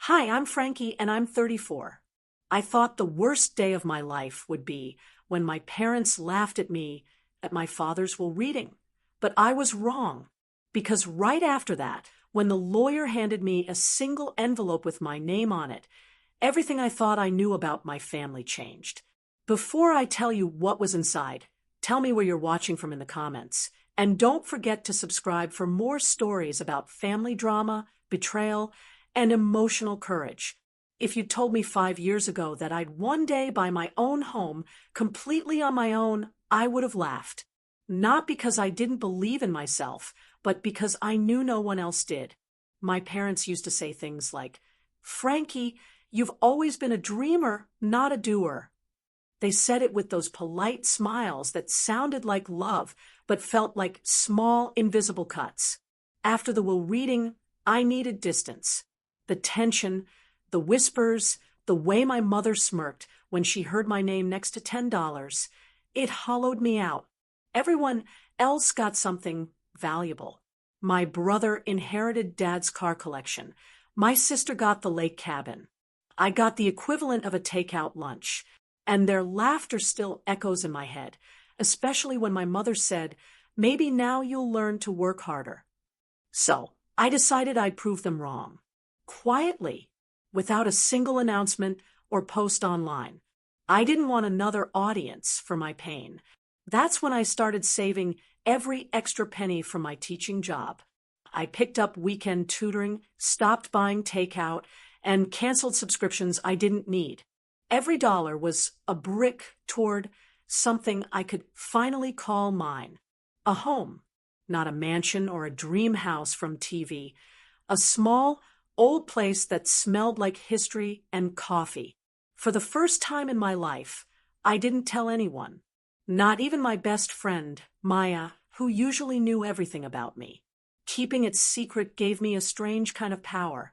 Hi, I'm Frankie and I'm 34. I thought the worst day of my life would be when my parents laughed at me at my father's reading. But I was wrong, because right after that, when the lawyer handed me a single envelope with my name on it, everything I thought I knew about my family changed. Before I tell you what was inside, tell me where you're watching from in the comments. And don't forget to subscribe for more stories about family drama, betrayal, and emotional courage. If you told me 5 years ago that I'd one day buy my own home completely on my own, I would have laughed. Not because I didn't believe in myself, but because I knew no one else did. My parents used to say things like, "Frankie, you've always been a dreamer, not a doer." They said it with those polite smiles that sounded like love, but felt like small, invisible cuts. After the will reading, I needed distance. The tension, the whispers, the way my mother smirked when she heard my name next to $10, it hollowed me out. Everyone else got something valuable. My brother inherited Dad's car collection. My sister got the lake cabin. I got the equivalent of a takeout lunch. And their laughter still echoes in my head, especially when my mother said, "Maybe now you'll learn to work harder." So I decided I'd prove them wrong. Quietly, without a single announcement or post online. I didn't want another audience for my pain. That's when I started saving every extra penny from my teaching job. I picked up weekend tutoring, stopped buying takeout, and canceled subscriptions I didn't need. Every dollar was a brick toward something I could finally call mine. A home, not a mansion or a dream house from TV. A small, old place that smelled like history and coffee. For the first time in my life, I didn't tell anyone. Not even my best friend, Maya, who usually knew everything about me. Keeping it secret gave me a strange kind of power.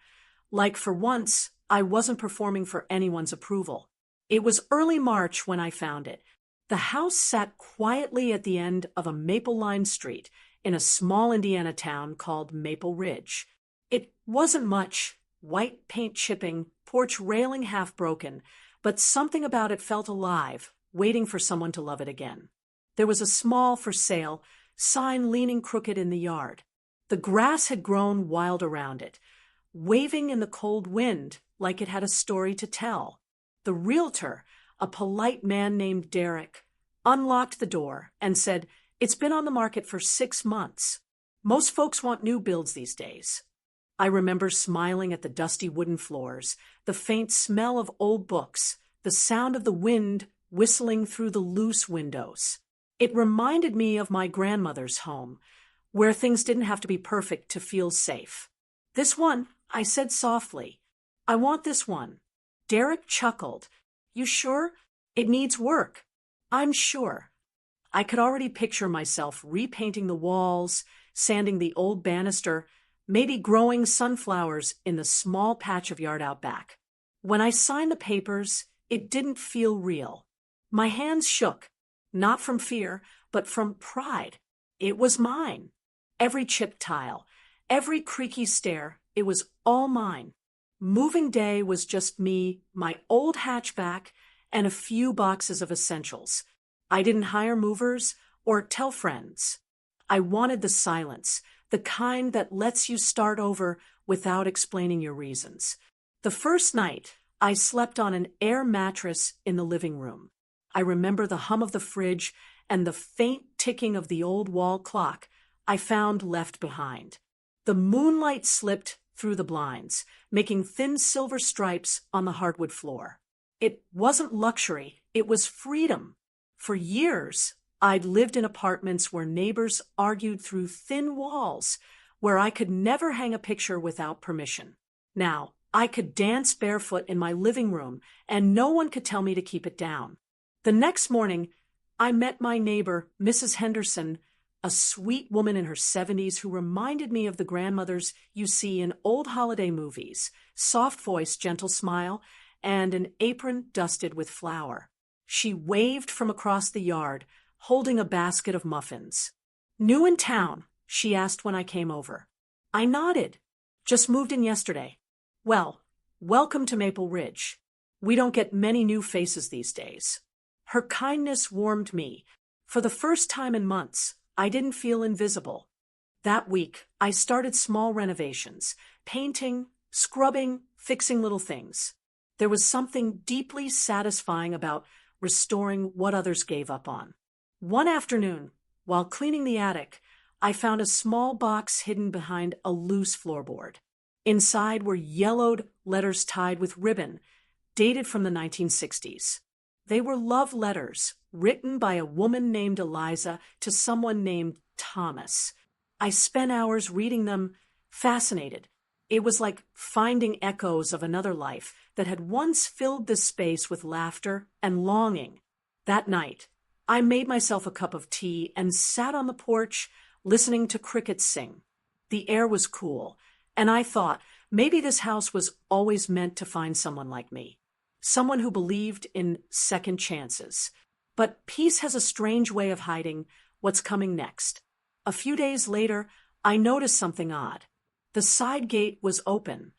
Like for once, I wasn't performing for anyone's approval. It was early March when I found it. The house sat quietly at the end of a maple-lined street in a small Indiana town called Maple Ridge. It wasn't much, white paint chipping, porch railing half broken, but something about it felt alive, waiting for someone to love it again. There was a small for sale sign leaning crooked in the yard. The grass had grown wild around it, waving in the cold wind like it had a story to tell. The realtor, a polite man named Derek, unlocked the door and said, "It's been on the market for 6 months. Most folks want new builds these days." I remember smiling at the dusty wooden floors, the faint smell of old books, the sound of the wind whistling through the loose windows. It reminded me of my grandmother's home, where things didn't have to be perfect to feel safe. "This one," I said softly. "I want this one." Derek chuckled. "You sure? It needs work." "I'm sure." I could already picture myself repainting the walls, sanding the old banister, maybe growing sunflowers in the small patch of yard out back. When I signed the papers, it didn't feel real. My hands shook, not from fear, but from pride. It was mine. Every chipped tile, every creaky stair, it was all mine. Moving day was just me, my old hatchback, and a few boxes of essentials. I didn't hire movers or tell friends. I wanted the silence, the kind that lets you start over without explaining your reasons. The first night, I slept on an air mattress in the living room. I remember the hum of the fridge and the faint ticking of the old wall clock I found left behind. The moonlight slipped through the blinds, making thin silver stripes on the hardwood floor. It wasn't luxury, it was freedom. For years, I'd lived in apartments where neighbors argued through thin walls, where I could never hang a picture without permission. Now, I could dance barefoot in my living room, and no one could tell me to keep it down. The next morning, I met my neighbor, Mrs. Henderson, a sweet woman in her 70s who reminded me of the grandmothers you see in old holiday movies, soft voice, gentle smile, and an apron dusted with flour. She waved from across the yard, holding a basket of muffins. "New in town?" she asked when I came over. I nodded. "Just moved in yesterday." "Well, "Welcome to Maple Ridge. We don't get many new faces these days." Her kindness warmed me. For the first time in months, I didn't feel invisible. That week, I started small renovations, painting, scrubbing, fixing little things. There was something deeply satisfying about restoring what others gave up on. One afternoon, while cleaning the attic, I found a small box hidden behind a loose floorboard. Inside were yellowed letters tied with ribbon, dated from the 1960s. They were love letters written by a woman named Eliza to someone named Thomas. I spent hours reading them, fascinated. It was like finding echoes of another life that had once filled this space with laughter and longing. That night, I made myself a cup of tea and sat on the porch listening to crickets sing. The air was cool, and I thought maybe this house was always meant to find someone like me, someone who believed in second chances. But peace has a strange way of hiding what's coming next. A few days later, I noticed something odd. The side gate was open.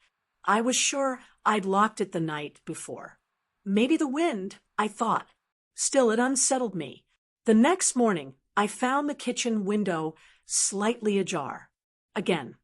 I was sure I'd locked it the night before. Maybe the wind, I thought. Still, it unsettled me. The next morning, I found the kitchen window slightly ajar. Again,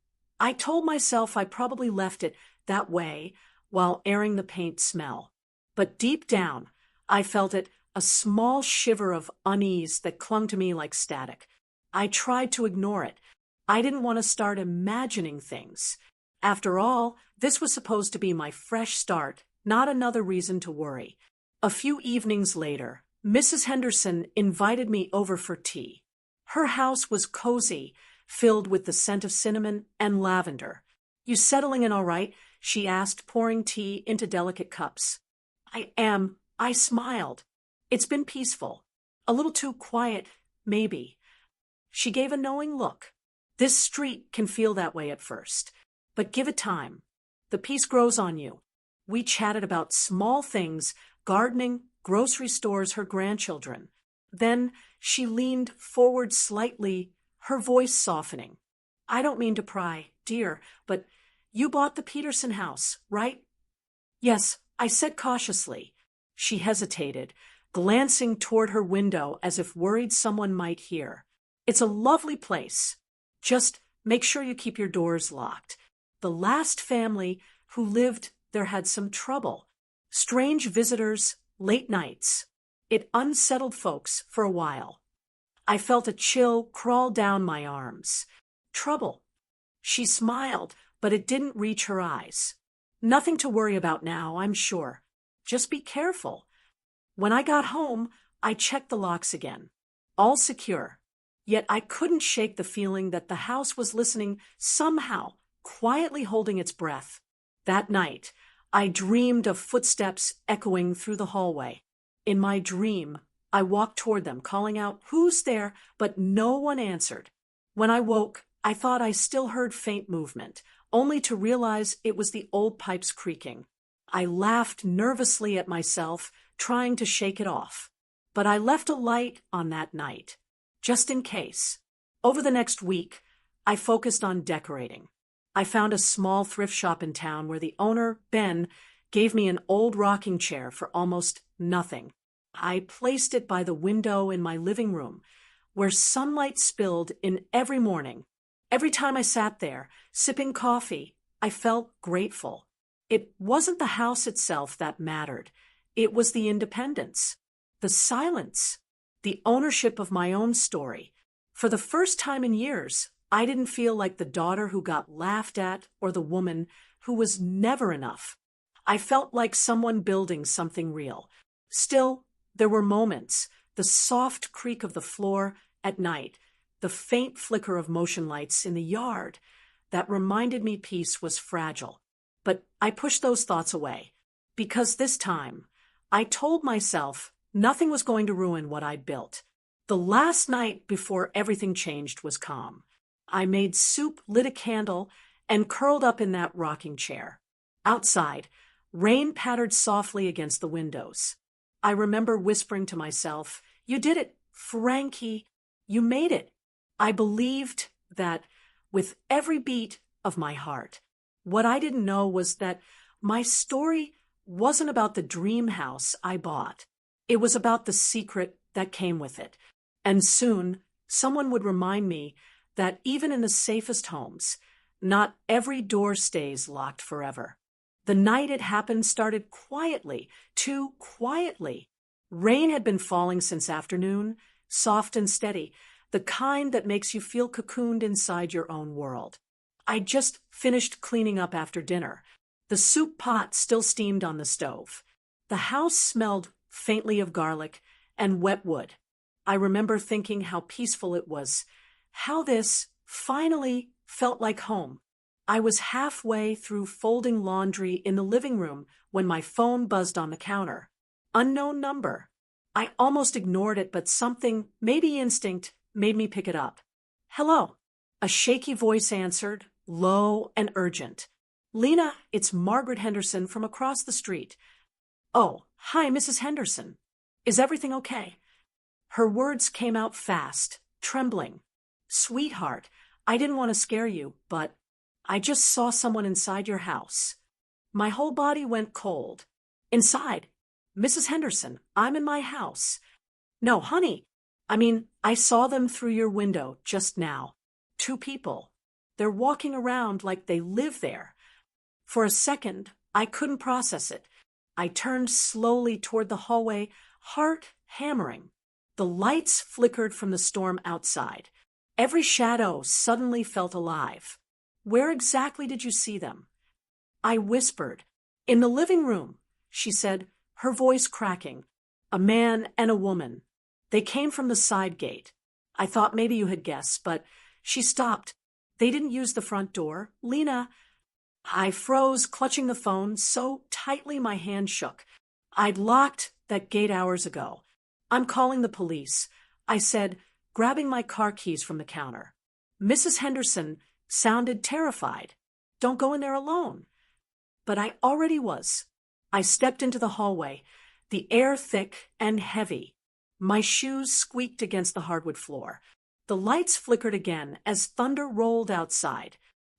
I told myself I probably left it that way while airing the paint smell. But deep down, I felt it, a small shiver of unease that clung to me like static. I tried to ignore it. I didn't want to start imagining things. After all, this was supposed to be my fresh start, not another reason to worry. A few evenings later, Mrs. Henderson invited me over for tea. Her house was cozy, filled with the scent of cinnamon and lavender. "You settling in all right?" she asked, pouring tea into delicate cups. "I am," I smiled. "It's been peaceful. A little too quiet, maybe." She gave a knowing look. "This street can feel that way at first, but give it time. The peace grows on you." We chatted about small things, gardening, grocery stores, her grandchildren. Then she leaned forward slightly, her voice softening. "I don't mean to pry, dear, but you bought the Peterson house, right?" "Yes," I said cautiously. She hesitated, glancing toward her window as if worried someone might hear. "It's a lovely place. Just make sure you keep your doors locked. The last family who lived there had some trouble. Strange visitors, late nights. It unsettled folks for a while." I felt a chill crawl down my arms. "Trouble." She smiled, but it didn't reach her eyes. "Nothing to worry about now, I'm sure. Just be careful." When I got home, I checked the locks again. All secure. Yet I couldn't shake the feeling that the house was listening somehow, quietly holding its breath. That night, I dreamed of footsteps echoing through the hallway. In my dream, I walked toward them, calling out, "Who's there?" but no one answered. When I woke, I thought I still heard faint movement, only to realize it was the old pipes creaking. I laughed nervously at myself, trying to shake it off. But I left a light on that night, just in case. Over the next week, I focused on decorating. I found a small thrift shop in town where the owner, Ben, gave me an old rocking chair for almost nothing. I placed it by the window in my living room, where sunlight spilled in every morning. Every time I sat there, sipping coffee, I felt grateful. It wasn't the house itself that mattered. It was the independence, the silence, the ownership of my own story. For the first time in years, I didn't feel like the daughter who got laughed at or the woman who was never enough. I felt like someone building something real. Still, there were moments, the soft creak of the floor at night, the faint flicker of motion lights in the yard, that reminded me peace was fragile. But I pushed those thoughts away, because this time, I told myself nothing was going to ruin what I'd built. The last night before everything changed was calm. I made soup, lit a candle, and curled up in that rocking chair. Outside, rain pattered softly against the windows. I remember whispering to myself, "You did it, Frankie. You made it." I believed that with every beat of my heart. What I didn't know was that My story wasn't about the dream house I bought. It was about the secret that came with it. And soon, someone would remind me that even in the safest homes, not every door stays locked forever. The night it happened started quietly, too quietly. Rain had been falling since afternoon, soft and steady, the kind that makes you feel cocooned inside your own world. I just finished cleaning up after dinner. The soup pot still steamed on the stove. The house smelled faintly of garlic and wet wood. I remember thinking how peaceful it was, how this finally felt like home. I was halfway through folding laundry in the living room when my phone buzzed on the counter. Unknown number. I almost ignored it, but something, maybe instinct, made me pick it up. Hello. A shaky voice answered, low and urgent. Lena, it's Margaret Henderson from across the street. Oh, hi, Mrs. Henderson. Is everything okay? Her words came out fast, trembling. Sweetheart, I didn't want to scare you, but I just saw someone inside your house. My whole body went cold. Inside? Mrs. Henderson, I'm in my house. No, honey. I saw them through your window just now. 2 people. They're walking around like they live there. For a second, I couldn't process it. I turned slowly toward the hallway, heart hammering. The lights flickered from the storm outside. Every shadow suddenly felt alive. Where exactly did you see them? I whispered. In the living room, she said, her voice cracking. A man and a woman. They came from the side gate. I thought maybe you had guessed, but she stopped. They didn't use the front door. Lena, I froze, clutching the phone so tightly my hand shook. I'd locked that gate hours ago. I'm calling the police, I said, grabbing my car keys from the counter. Mrs. Henderson sounded terrified. Don't go in there alone. But I already was. I stepped into the hallway, the air thick and heavy. My shoes squeaked against the hardwood floor. The lights flickered again as thunder rolled outside.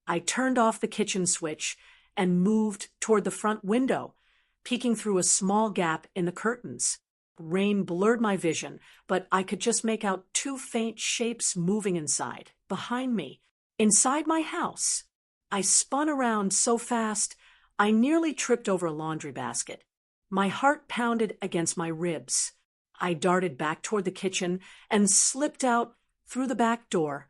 I turned off the kitchen switch and moved toward the front window, peeking through a small gap in the curtains. Rain blurred my vision, but I could just make out 2 faint shapes moving inside, behind me, inside my house. I spun around so fast, I nearly tripped over a laundry basket. My heart pounded against my ribs. I darted back toward the kitchen and slipped out through the back door,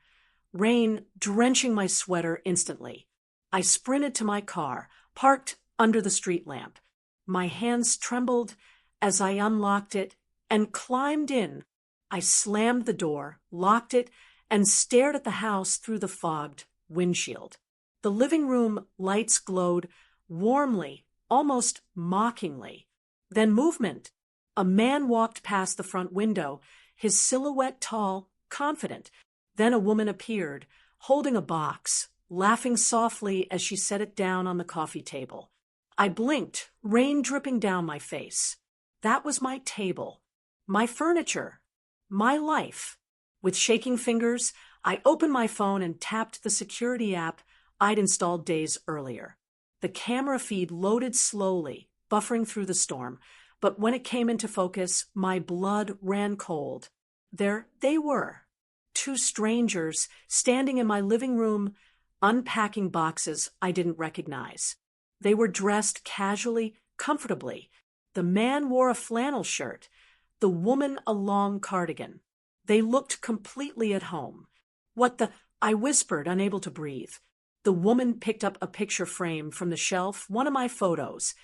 rain drenching my sweater instantly. I sprinted to my car, parked under the street lamp. My hands trembled as I unlocked it and climbed in. I slammed the door, locked it, and stared at the house through the fogged windshield. The living room lights glowed warmly, almost mockingly. Then movement. A man walked past the front window, his silhouette tall, confident. Then a woman appeared, holding a box, laughing softly as she set it down on the coffee table. I blinked, rain dripping down my face. That was my table, my furniture, my life. With shaking fingers, I opened my phone and tapped the security app I'd installed days earlier. The camera feed loaded slowly, buffering through the storm, but when it came into focus, my blood ran cold. There they were, 2 strangers standing in my living room, unpacking boxes I didn't recognize. They were dressed casually, comfortably. The man wore a flannel shirt, the woman a long cardigan. They looked completely at home. What the? I whispered, unable to breathe. The woman picked up a picture frame from the shelf, one of my photos,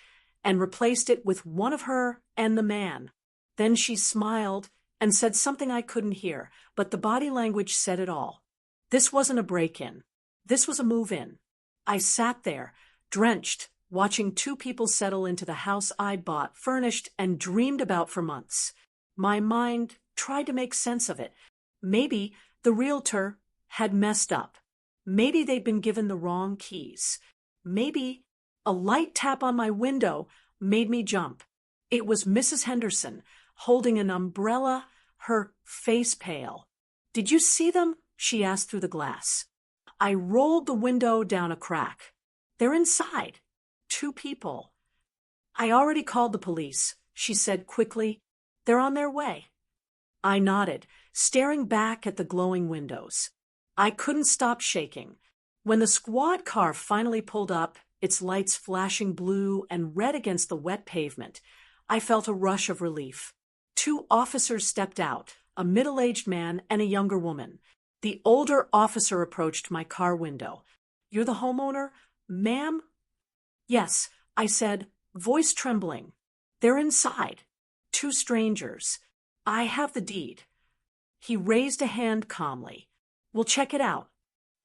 and replaced it with one of her and the man. Then she smiled and said something I couldn't hear, but the body language said it all. This wasn't a break-in. This was a move-in. I sat there, drenched, watching 2 people settle into the house I'd bought, furnished, and dreamed about for months. My mind tried to make sense of it. Maybe the realtor had messed up. Maybe they'd been given the wrong keys. Maybe a light tap on my window made me jump. It was Mrs. Henderson, holding an umbrella, her face pale. Did you see them? She asked through the glass. I rolled the window down a crack. They're inside. 2 people. I already called the police, she said quickly. They're on their way. I nodded, staring back at the glowing windows. I couldn't stop shaking. When the squad car finally pulled up, its lights flashing blue and red against the wet pavement, I felt a rush of relief. 2 officers stepped out, a middle-aged man and a younger woman. The older officer approached my car window. "You're the homeowner, ma'am?" "Yes," I said, voice trembling. "They're inside. 2 strangers. I have the deed." He raised a hand calmly. "We'll check it out."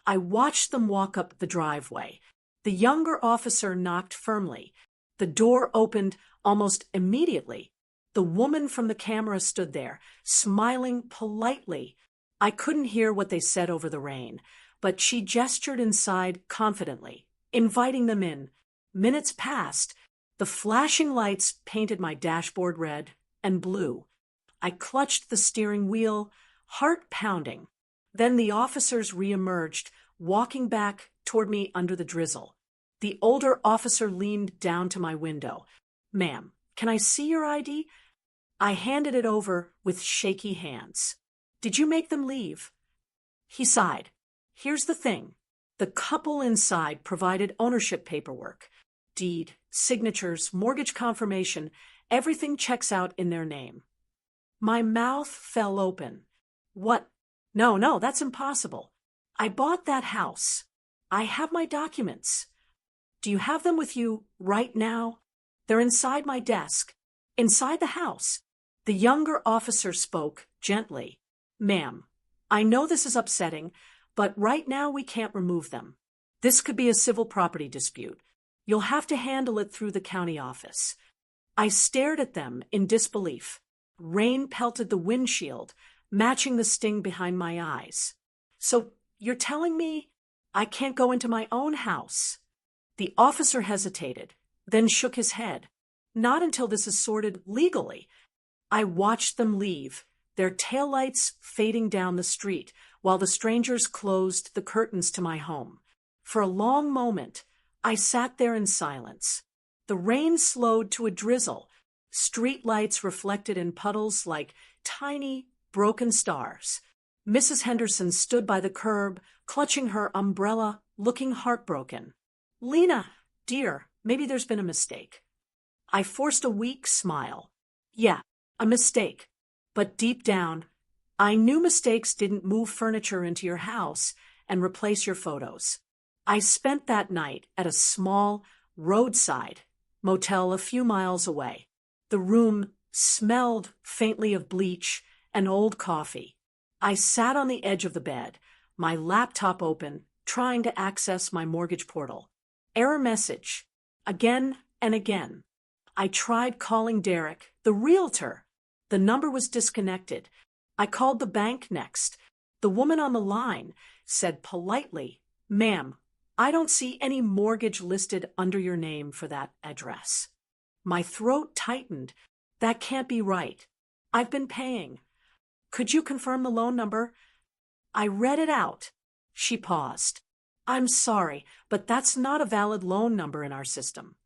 I watched them walk up the driveway. The younger officer knocked firmly. The door opened almost immediately. The woman from the camera stood there, smiling politely. I couldn't hear what they said over the rain, but she gestured inside confidently, inviting them in. Minutes passed. The flashing lights painted my dashboard red and blue. I clutched the steering wheel, heart pounding. Then the officers re-emerged, walking back toward me under the drizzle. The older officer leaned down to my window. "Ma'am, can I see your ID?" I handed it over with shaky hands. "Did you make them leave?" He sighed. "Here's the thing. The couple inside provided ownership paperwork. Deed, signatures, mortgage confirmation, everything checks out in their name." My mouth fell open. "What? No, that's impossible. I bought that house. I have my documents." "Do you have them with you right now?" "They're inside my desk. Inside the house." The younger officer spoke gently. "Ma'am, I know this is upsetting, but right now we can't remove them. This could be a civil property dispute. You'll have to handle it through the county office." I stared at them in disbelief. Rain pelted the windshield, matching the sting behind my eyes. "So you're telling me I can't go into my own house?" The officer hesitated, then shook his head. "Not until this is sorted legally." I watched them leave, their taillights fading down the street, while the strangers closed the curtains to my home. For a long moment, I sat there in silence. The rain slowed to a drizzle. Street lights reflected in puddles like tiny, broken stars. Mrs. Henderson stood by the curb, clutching her umbrella, looking heartbroken. "Lena, dear, maybe there's been a mistake." I forced a weak smile. "Yeah, a mistake. But deep down, I knew mistakes didn't move furniture into your house and replace your photos." I spent that night at a small, roadside motel a few miles away. The room smelled faintly of bleach and old coffee. I sat on the edge of the bed, my laptop open, trying to access my mortgage portal. Error message. Again and again. I tried calling Derek, the realtor. The number was disconnected. I called the bank next. The woman on the line said politely, "Ma'am, I don't see any mortgage listed under your name for that address." My throat tightened. That can't be right. I've been paying. "Could you confirm the loan number?" I read it out. She paused. "I'm sorry, but that's not a valid loan number in our system."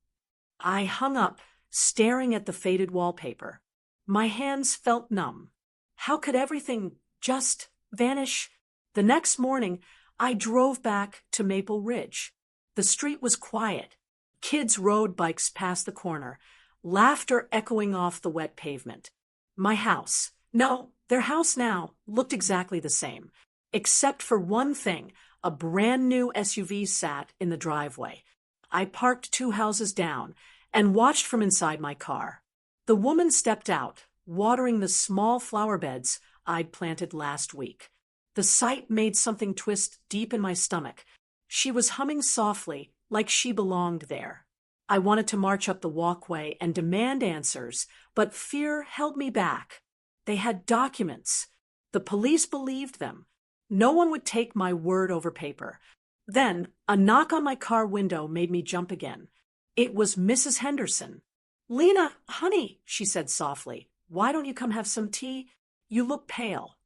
I hung up, staring at the faded wallpaper. My hands felt numb. How could everything just vanish? The next morning, I drove back to Maple Ridge. The street was quiet. Kids rode bikes past the corner, laughter echoing off the wet pavement. My house, no, their house now, looked exactly the same. Except for one thing, a brand new SUV sat in the driveway. I parked 2 houses down and watched from inside my car. The woman stepped out, watering the small flower beds I'd planted last week. The sight made something twist deep in my stomach. She was humming softly, like she belonged there. I wanted to march up the walkway and demand answers, but fear held me back. They had documents. The police believed them. No one would take my word over paper. Then, a knock on my car window made me jump again. It was Mrs. Henderson. "Lena, honey," she said softly, "why don't you come have some tea? You look pale."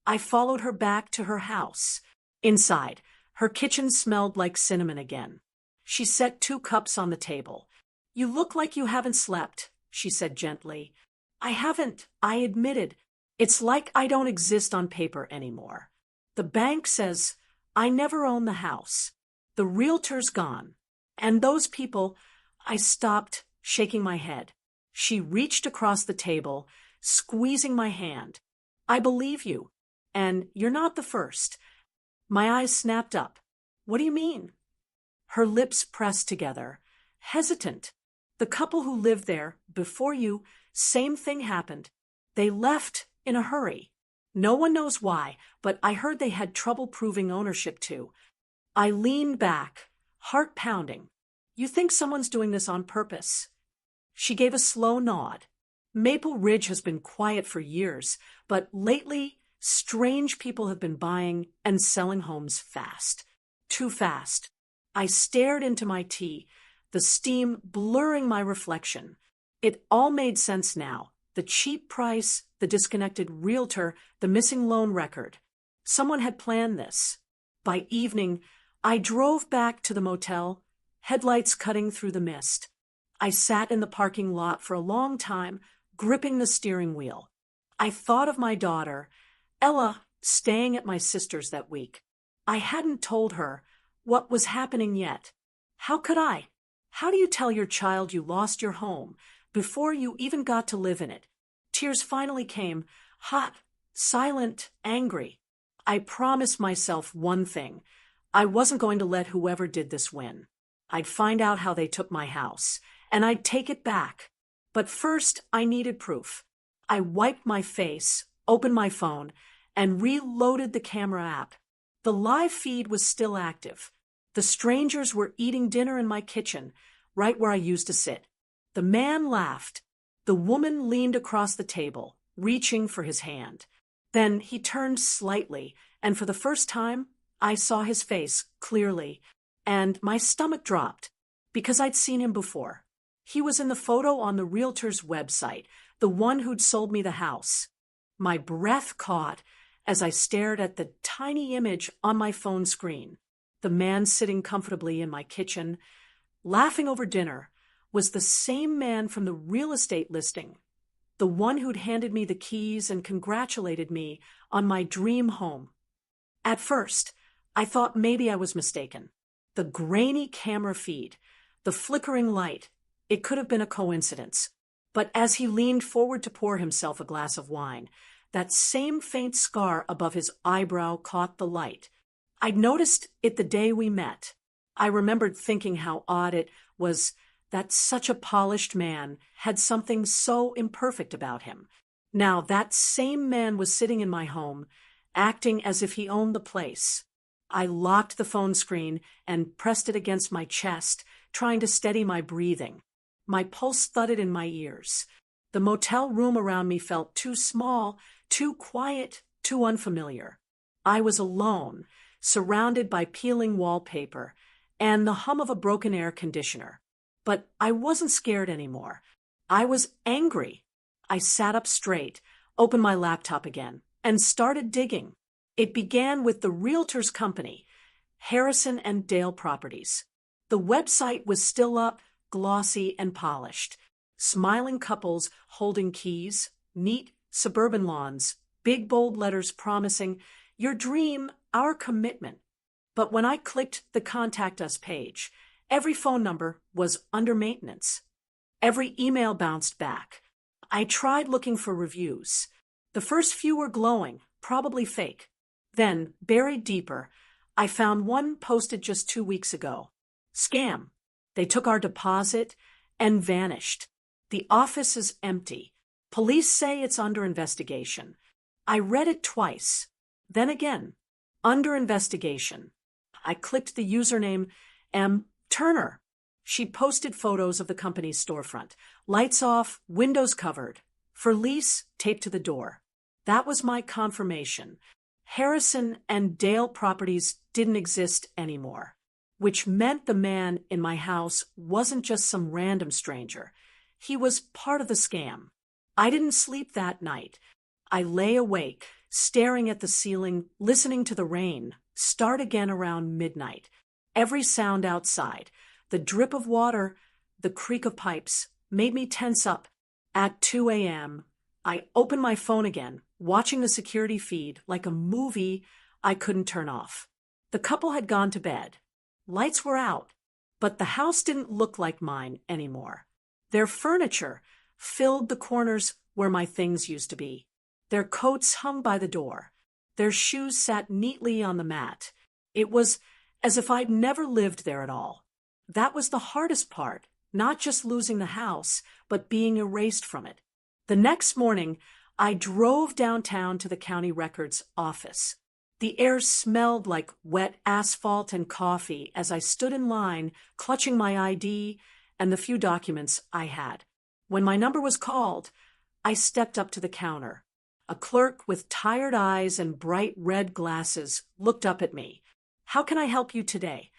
I followed her back to her house. Inside, her kitchen smelled like cinnamon again. She set 2 cups on the table. "You look like you haven't slept," she said gently. "I haven't," I admitted. "It's like I don't exist on paper anymore. The bank says I never own the house. The realtor's gone. And those people—" I stopped, shaking my head. She reached across the table, squeezing my hand. "I believe you. And you're not the first." My eyes snapped up. "What do you mean?" Her lips pressed together, hesitant. "The couple who lived there before you, same thing happened. They left in a hurry. No one knows why, but I heard they had trouble proving ownership too." I leaned back, heart pounding. "You think someone's doing this on purpose?" She gave a slow nod. "Maple Ridge has been quiet for years, but lately, strange people have been buying and selling homes fast. Too fast." I stared into my tea, the steam blurring my reflection. It all made sense now. The cheap price, the disconnected realtor, the missing loan record. Someone had planned this. By evening, I drove back to the motel, headlights cutting through the mist. I sat in the parking lot for a long time, gripping the steering wheel. I thought of my daughter, Ella, staying at my sister's that week. I hadn't told her what was happening yet. How could I? How do you tell your child you lost your home before you even got to live in it? Tears finally came, hot, silent, angry. I promised myself one thing. I wasn't going to let whoever did this win. I'd find out how they took my house, and I'd take it back. But first, I needed proof. I wiped my face, opened my phone, and reloaded the camera app. The live feed was still active. The strangers were eating dinner in my kitchen, right where I used to sit. The man laughed. The woman leaned across the table, reaching for his hand. Then he turned slightly, and for the first time, I saw his face clearly, and my stomach dropped, because I'd seen him before. He was in the photo on the realtor's website, the one who'd sold me the house. My breath caught as I stared at the tiny image on my phone screen. The man sitting comfortably in my kitchen, laughing over dinner, was the same man from the real estate listing, the one who'd handed me the keys and congratulated me on my dream home. At first, I thought maybe I was mistaken. The grainy camera feed, the flickering light, it could have been a coincidence. But as he leaned forward to pour himself a glass of wine, that same faint scar above his eyebrow caught the light. I'd noticed it the day we met. I remembered thinking how odd it was that such a polished man had something so imperfect about him. Now that same man was sitting in my home, acting as if he owned the place. I locked the phone screen and pressed it against my chest, trying to steady my breathing. My pulse thudded in my ears. The motel room around me felt too small, too quiet, too unfamiliar. I was alone, surrounded by peeling wallpaper and the hum of a broken air conditioner. But I wasn't scared anymore. I was angry. I sat up straight, opened my laptop again, and started digging. It began with the realtor's company, Harrison and Dale Properties. The website was still up, glossy and polished. Smiling couples holding keys, neat suburban lawns, big bold letters promising, "Your dream, our commitment." But when I clicked the Contact Us page, every phone number was under maintenance. Every email bounced back. I tried looking for reviews. The first few were glowing, probably fake. Then, buried deeper, I found one posted just 2 weeks ago. Scam. They took our deposit and vanished. The office is empty. Police say it's under investigation. I read it twice. Then again, under investigation. I clicked the username M. Turner. She posted photos of the company's storefront. Lights off, windows covered. For lease, taped to the door. That was my confirmation. Harrison and Dale Properties didn't exist anymore, which meant the man in my house wasn't just some random stranger. He was part of the scam. I didn't sleep that night. I lay awake, staring at the ceiling, listening to the rain start again around midnight. Every sound outside, The drip of water, the creak of pipes, made me tense up. At 2 a.m., I opened my phone again, watching the security feed like a movie I couldn't turn off. The couple had gone to bed. Lights were out, but the house didn't look like mine anymore. Their furniture filled the corners where my things used to be. Their coats hung by the door. Their shoes sat neatly on the mat. It was as if I'd never lived there at all. That was the hardest part, not just losing the house, but being erased from it. The next morning, I drove downtown to the county records office. The air smelled like wet asphalt and coffee as I stood in line, clutching my ID and the few documents I had. When my number was called, I stepped up to the counter. A clerk with tired eyes and bright red glasses looked up at me. "How can I help you today?"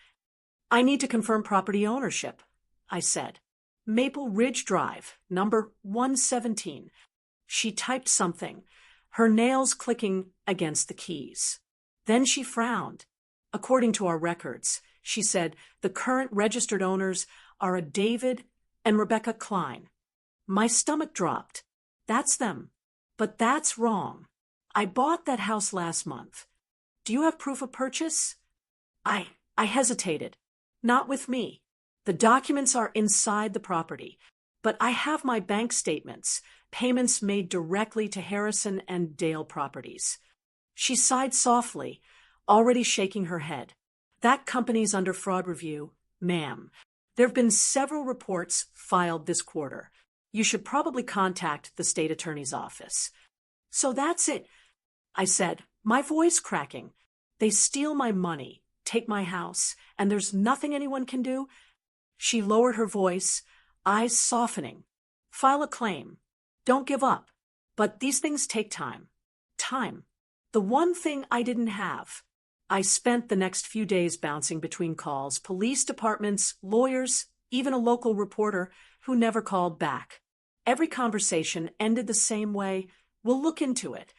"I need to confirm property ownership," I said. "Maple Ridge Drive, number 117. She typed something, her nails clicking against the keys. Then she frowned. "According to our records," she said, "the current registered owners are a David and Rebecca Klein." My stomach dropped. "That's them. But that's wrong. I bought that house last month. Do you have proof of purchase?" I hesitated. "Not with me. The documents are inside the property. But I have my bank statements, payments made directly to Harrison and Dale Properties." She sighed softly, already shaking her head. "That company's under fraud review, ma'am. There have been several reports filed this quarter. You should probably contact the state attorney's office." "So that's it," I said, my voice cracking. "They steal my money, take my house, and there's nothing anyone can do?" She lowered her voice, eyes softening. "File a claim. Don't give up. But these things take time." Time. The one thing I didn't have. I spent the next few days bouncing between calls, police departments, lawyers, even a local reporter who never called back. Every conversation ended the same way: "We'll look into it."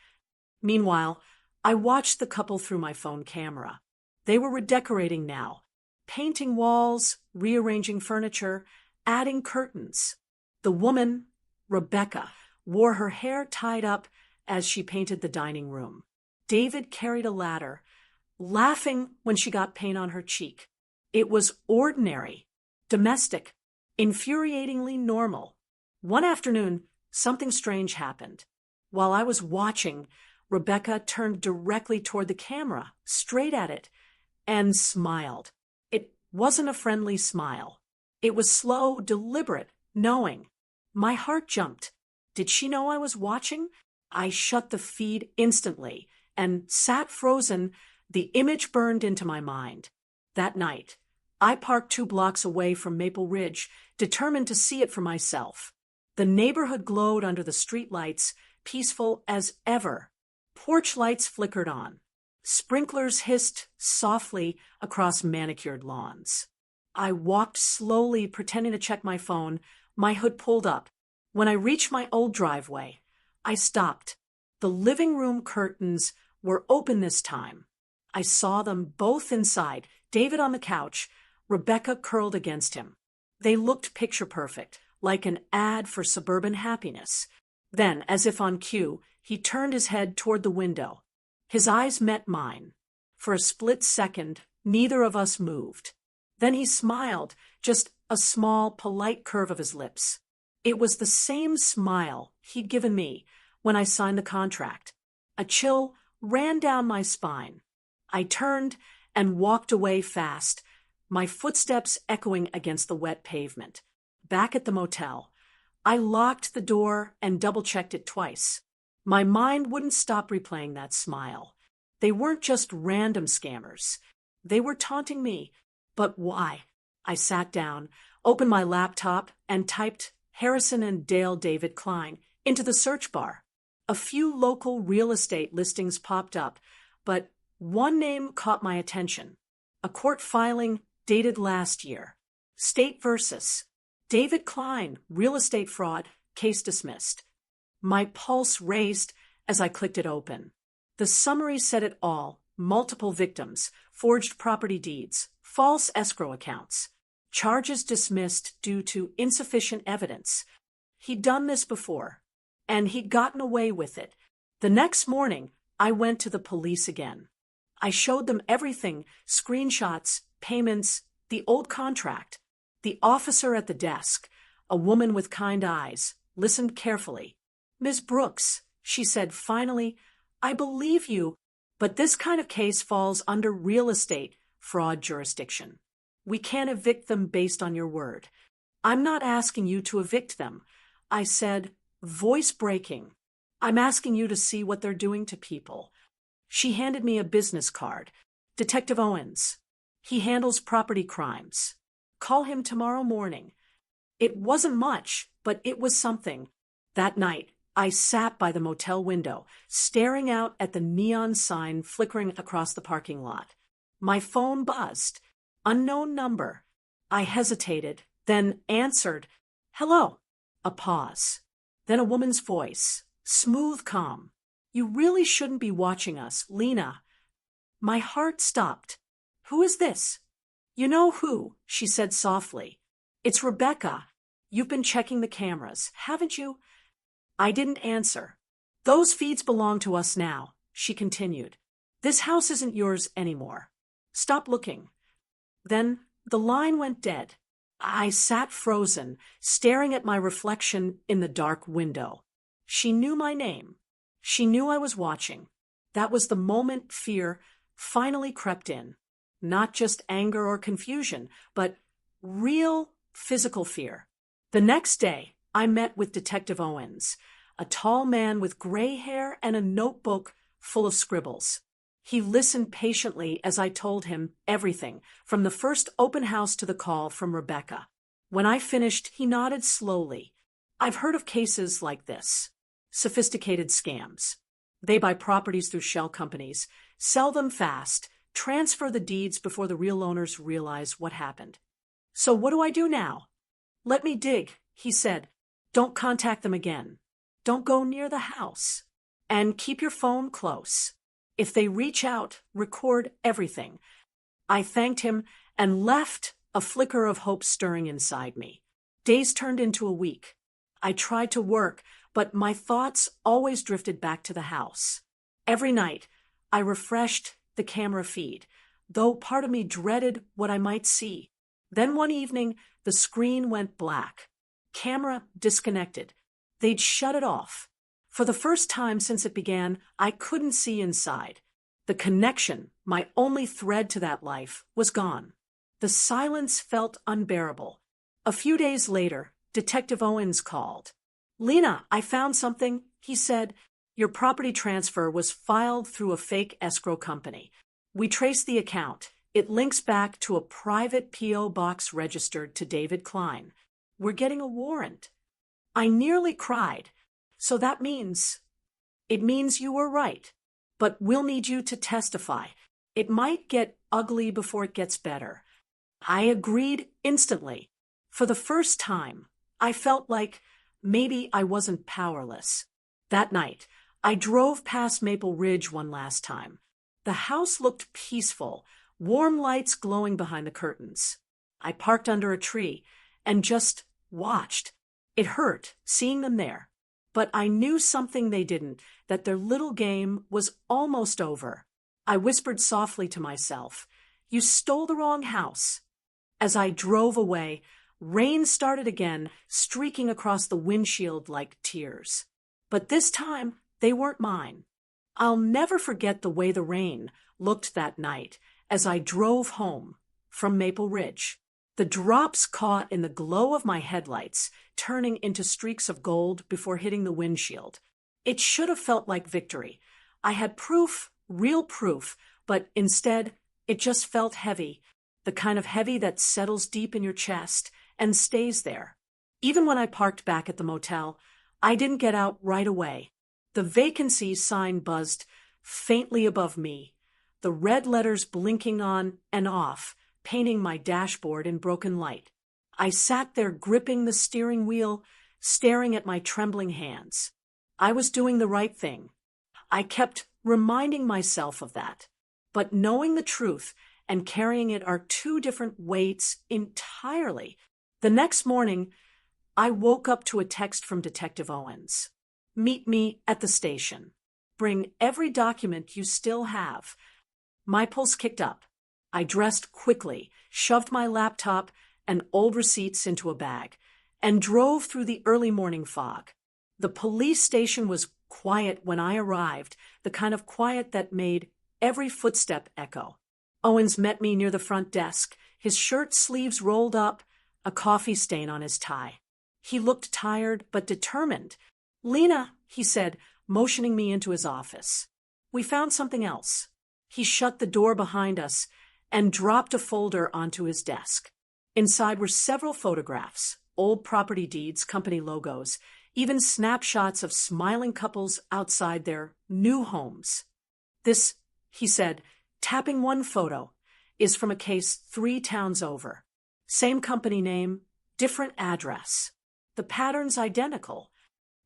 Meanwhile, I watched the couple through my phone camera. They were redecorating now, painting walls, rearranging furniture, adding curtains. The woman, Rebecca, wore her hair tied up as she painted the dining room. David carried a ladder, laughing when she got paint on her cheek. It was ordinary, domestic, infuriatingly normal. One afternoon, something strange happened. While I was watching, Rebecca turned directly toward the camera, straight at it, and smiled. It wasn't a friendly smile. It was slow, deliberate, knowing. My heart jumped. Did she know I was watching? I shut the feed instantly and sat frozen. The image burned into my mind. That night, I parked 2 blocks away from Maple Ridge, determined to see it for myself. The neighborhood glowed under the streetlights, peaceful as ever. Porch lights flickered on. Sprinklers hissed softly across manicured lawns. I walked slowly, pretending to check my phone, my hood pulled up. When I reached my old driveway, I stopped. The living room curtains were open this time. I saw them both inside, David on the couch, Rebecca curled against him. They looked picture perfect, like an ad for suburban happiness. Then, as if on cue, he turned his head toward the window. His eyes met mine. For a split second, neither of us moved. Then he smiled, just a small, polite curve of his lips. It was the same smile he'd given me when I signed the contract. A chill ran down my spine. I turned and walked away fast, my footsteps echoing against the wet pavement. Back at the motel, I locked the door and double-checked it twice. My mind wouldn't stop replaying that smile. They weren't just random scammers. They were taunting me. But why? I sat down, opened my laptop, and typed Harrison and Dale David Klein into the search bar. A few local real estate listings popped up, but one name caught my attention. A court filing dated last year. State versus David Klein, real estate fraud, case dismissed. My pulse raced as I clicked it open. The summary said it all: multiple victims, forged property deeds, false escrow accounts. Charges dismissed due to insufficient evidence. He'd done this before, and he'd gotten away with it. The next morning, I went to the police again. I showed them everything, screenshots, payments, the old contract. The officer at the desk, a woman with kind eyes, listened carefully. "Miss Brooks," she said finally, "I believe you, but this kind of case falls under real estate fraud jurisdiction. We can't evict them based on your word. I'm not asking you to evict them." I said, voice breaking. "I'm asking you to see what they're doing to people." She handed me a business card. "Detective Owens. He handles property crimes. Call him tomorrow morning." It wasn't much, but it was something. That night, I sat by the motel window, staring out at the neon sign flickering across the parking lot. My phone buzzed. Unknown number. I hesitated, then answered, "Hello." A pause. Then a woman's voice, smooth, calm. "You really shouldn't be watching us, Lena." My heart stopped. "Who is this?" "You know who," she said softly. "It's Rebecca. You've been checking the cameras, haven't you?" I didn't answer. "Those feeds belong to us now," she continued. "This house isn't yours anymore. Stop looking." Then the line went dead. I sat frozen, staring at my reflection in the dark window. She knew my name. She knew I was watching. That was the moment fear finally crept in. Not just anger or confusion, but real physical fear. The next day, I met with Detective Owens, a tall man with gray hair and a notebook full of scribbles. He listened patiently as I told him everything, from the first open house to the call from Rebecca. When I finished, he nodded slowly. "I've heard of cases like this. Sophisticated scams. They buy properties through shell companies, sell them fast, transfer the deeds before the real owners realize what happened. So what do I do now?" "Let me dig," he said. "Don't contact them again. Don't go near the house. And keep your phone close. If they reach out, record everything." I thanked him and left, a flicker of hope stirring inside me. Days turned into a week. I tried to work, but my thoughts always drifted back to the house. Every night, I refreshed the camera feed, though part of me dreaded what I might see. Then one evening, the screen went black. Camera disconnected. They'd shut it off. For the first time since it began, I couldn't see inside. The connection, my only thread to that life, was gone. The silence felt unbearable. A few days later, Detective Owens called. "Lena, I found something," he said. "Your property transfer was filed through a fake escrow company. We traced the account. It links back to a private P.O. box registered to David Klein. We're getting a warrant." I nearly cried. "So that means—" "It means you were right. But we'll need you to testify. It might get ugly before it gets better." I agreed instantly. For the first time, I felt like maybe I wasn't powerless. That night, I drove past Maple Ridge one last time. The house looked peaceful, warm lights glowing behind the curtains. I parked under a tree and just watched. It hurt, seeing them there. But I knew something they didn't, that their little game was almost over. I whispered softly to myself, "You stole the wrong house." As I drove away, rain started again, streaking across the windshield like tears. But this time, they weren't mine. I'll never forget the way the rain looked that night as I drove home from Maple Ridge. The drops caught in the glow of my headlights, turning into streaks of gold before hitting the windshield. It should have felt like victory. I had proof, real proof, but instead, it just felt heavy, the kind of heavy that settles deep in your chest and stays there. Even when I parked back at the motel, I didn't get out right away. The vacancy sign buzzed faintly above me, the red letters blinking on and off, painting my dashboard in broken light. I sat there gripping the steering wheel, staring at my trembling hands. I was doing the right thing. I kept reminding myself of that. But knowing the truth and carrying it are two different weights entirely. The next morning, I woke up to a text from Detective Owens. Meet me at the station. Bring every document you still have. My pulse kicked up. I dressed quickly, shoved my laptop and old receipts into a bag, and drove through the early morning fog. The police station was quiet when I arrived, the kind of quiet that made every footstep echo. Owens met me near the front desk, his shirt sleeves rolled up, a coffee stain on his tie. He looked tired but determined. "Lena," he said, motioning me into his office. "We found something else." He shut the door behind us and dropped a folder onto his desk. Inside were several photographs, old property deeds, company logos, even snapshots of smiling couples outside their new homes. "This," he said, tapping one photo, "is from a case 3 towns over. Same company name, different address. The pattern's identical."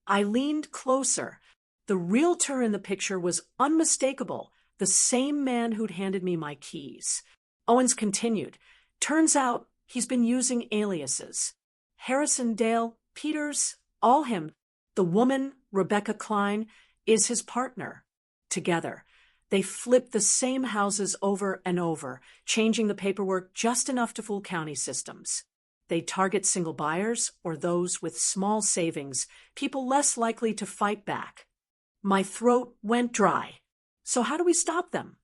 I leaned closer. The realtor in the picture was unmistakable, the same man who'd handed me my keys. Owens continued, "Turns out he's been using aliases. Harrison, Dale, Peters, all him. The woman, Rebecca Klein, is his partner. Together, they flip the same houses over and over, changing the paperwork just enough to fool county systems. They target single buyers or those with small savings, people less likely to fight back." My throat went dry. "So how do we stop them?"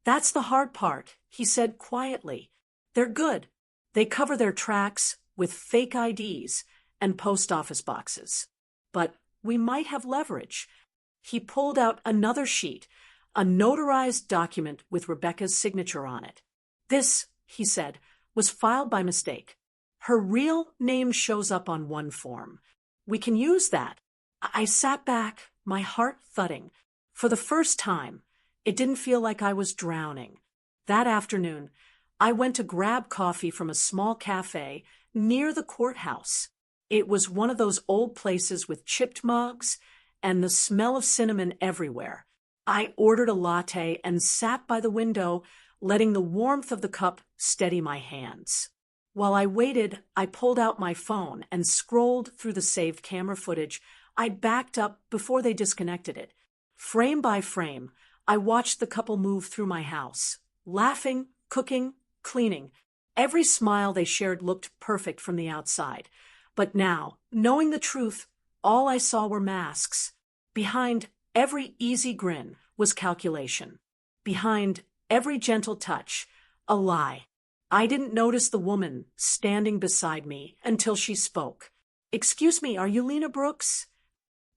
"That's the hard part," he said quietly. "They're good. They cover their tracks with fake IDs and post office boxes. But we might have leverage." He pulled out another sheet, a notarized document with Rebecca's signature on it. "This," he said, "was filed by mistake. Her real name shows up on one form. We can use that." I sat back, my heart thudding. For the first time, it didn't feel like I was drowning. That afternoon, I went to grab coffee from a small cafe near the courthouse. It was one of those old places with chipped mugs and the smell of cinnamon everywhere. I ordered a latte and sat by the window, letting the warmth of the cup steady my hands. While I waited, I pulled out my phone and scrolled through the saved camera footage I'd backed up before they disconnected it. Frame by frame, I watched the couple move through my house, laughing, cooking, cleaning. Every smile they shared looked perfect from the outside. But now, knowing the truth, all I saw were masks. Behind every easy grin was calculation. Behind every gentle touch, a lie. I didn't notice the woman standing beside me until she spoke. "Excuse me, are you Lena Brooks?"